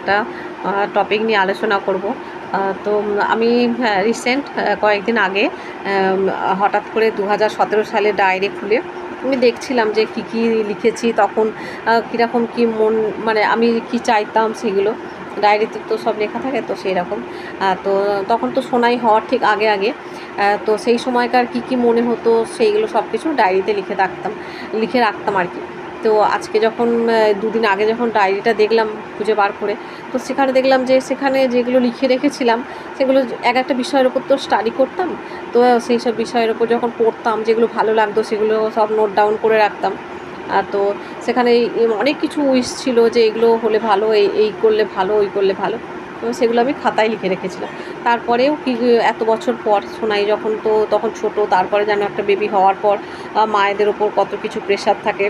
একটা টপিক নিয়ে আলোচনা করব। তো আমি রিসেন্ট কয়েকদিন আগে হঠাৎ করে 2017 সালে ডায়েরি খুলে আমি দেখছিলাম যে কী কী লিখেছি, তখন কীরকম কী মন, মানে আমি কি চাইতাম সেগুলো ডায়েরিতে তো সব লেখা থাকে। তো সেই রকম তো তখন তো সোনাই হওয়ার ঠিক আগে আগে তো সেই সময়কার কি কি মনে হতো সেইগুলো সব কিছু ডায়েরিতে লিখে রাখতাম আর কি। তো আজকে যখন দুদিন আগে যখন ডায়েরিটা দেখলাম খুঁজে বার করে, তো সেখানে দেখলাম যে সেখানে যেগুলো লিখে রেখেছিলাম সেগুলো এক একটা বিষয়ের ওপর তো স্টাডি করতাম। তো সেই সব বিষয়ের ওপর যখন পড়তাম যেগুলো ভালো লাগতো সেগুলো সব নোট ডাউন করে রাখতাম। তো সেখানে অনেক কিছু উইশ ছিল যে এগুলো হলে ভালো, এই করলে ভালো, ওই করলে ভালো। তো সেগুলো আমি খাতায় লিখে রেখেছিলাম। তারপরেও কি এত বছর পর শোনাই যখন, তো তখন ছোট, তারপরে যেন একটা বেবি হওয়ার পর মায়েদের ওপর কত কিছু প্রেশার থাকে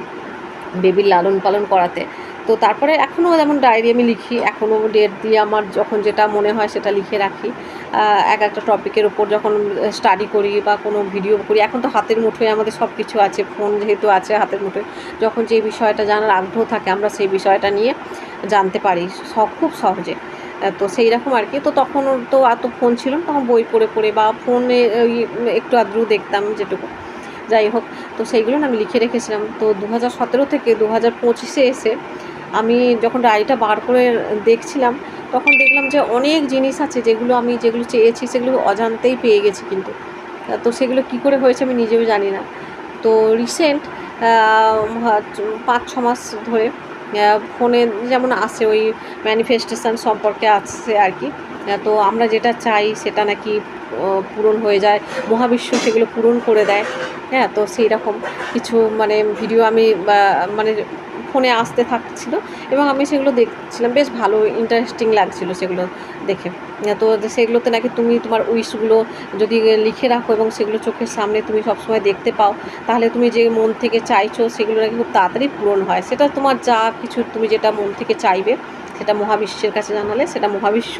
বেবির লালন পালন করাতে। তো তারপরে এখনও যেমন ডায়েরি আমি লিখি, এখনও ডেট দিয়ে আমার যখন যেটা মনে হয় সেটা লিখে রাখি। এক একটা টপিকের ওপর যখন স্টাডি করি বা কোনো ভিডিও করি, এখন তো হাতের মুঠোয় আমাদের সব কিছু আছে, ফোন যেহেতু আছে হাতের মুঠোয়, যখন যে বিষয়টা জানার আগ্রহ থাকে আমরা সেই বিষয়টা নিয়ে জানতে পারি খুব সহজে। তো সেই রকম আর কি। তো তখন তো এত ফোন ছিল না, তখন বই পড়ে পড়ে বা ফোনে ওই একটু আধটু দেখতাম যেটুকু, যাই হোক। তো সেইগুলো আমি লিখে রেখেছিলাম। তো 2017 থেকে 2025-এ এসে আমি যখন ডায়েরিটা বার করে দেখছিলাম, তখন দেখলাম যে অনেক জিনিস আছে যেগুলো চেয়েছি সেগুলো অজান্তেই পেয়ে গেছি কিন্তু। তো সেগুলো কী করে হয়েছে আমি নিজেও জানি না। তো রিসেন্ট 5-6 মাস ধরে ফোনে যেমন আসে ওই ম্যানিফেস্টেশন সম্পর্কে আসছে আর কি। তো আমরা যেটা চাই সেটা নাকি পূরণ হয়ে যায়, মহাবিশ্ব সেগুলো পূরণ করে দেয়। হ্যাঁ, তো সেই রকম কিছু মানে ভিডিও আমি মানে ফোনে আসতে থাকছিল এবং আমি সেগুলো দেখছিলাম, বেশ ভালো ইন্টারেস্টিং লাগছিল সেগুলো দেখে। তো সেগুলোতে নাকি তুমি তোমার উইশগুলো যদি লিখে রাখো এবং সেগুলো চোখের সামনে তুমি সবসময় দেখতে পাও, তাহলে তুমি যে মন থেকে চাইছো সেগুলো নাকি খুব তাড়াতাড়ি পূরণ হয়। সেটা তোমার যা কিছু তুমি যেটা মন থেকে চাইবে সেটা মহাবিশ্বের কাছে জানালে সেটা মহাবিশ্ব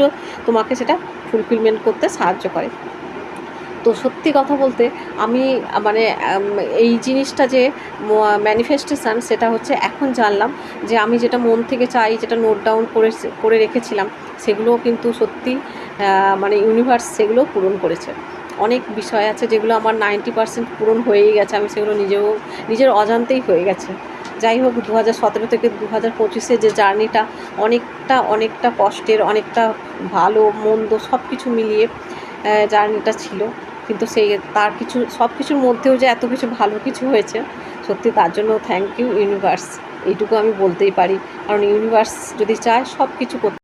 তোমাকে সেটা ফুলফিলমেন্ট করতে সাহায্য করে। তো সত্যি কথা বলতে আমি মানে এই জিনিসটা যে ম্যানিফেস্টেশন, সেটা হচ্ছে এখন জানলাম যে আমি যেটা মন থেকে চাই, যেটা নোট ডাউন করে রেখেছিলাম, সেগুলোও কিন্তু সত্যি মানে ইউনিভার্স সেগুলো পূরণ করেছে। অনেক বিষয় আছে যেগুলো আমার 90% পূরণ হয়েই গেছে, আমি সেগুলো নিজের অজান্তেই হয়ে গেছে। যাই হোক, 2017 থেকে 2025-এ যে জার্নিটা অনেকটা কষ্টের, অনেকটা ভালো মন্দ সব কিছু মিলিয়ে জার্নিটা ছিল। কিন্তু সব কিছুর মধ্যেও যে এত কিছু ভালো কিছু হয়েছে, সত্যি তার জন্য থ্যাংক ইউ ইউনিভার্স, এইটুকু আমি বলতেই পারি। কারণ ইউনিভার্স যদি চায় সব কিছু করতে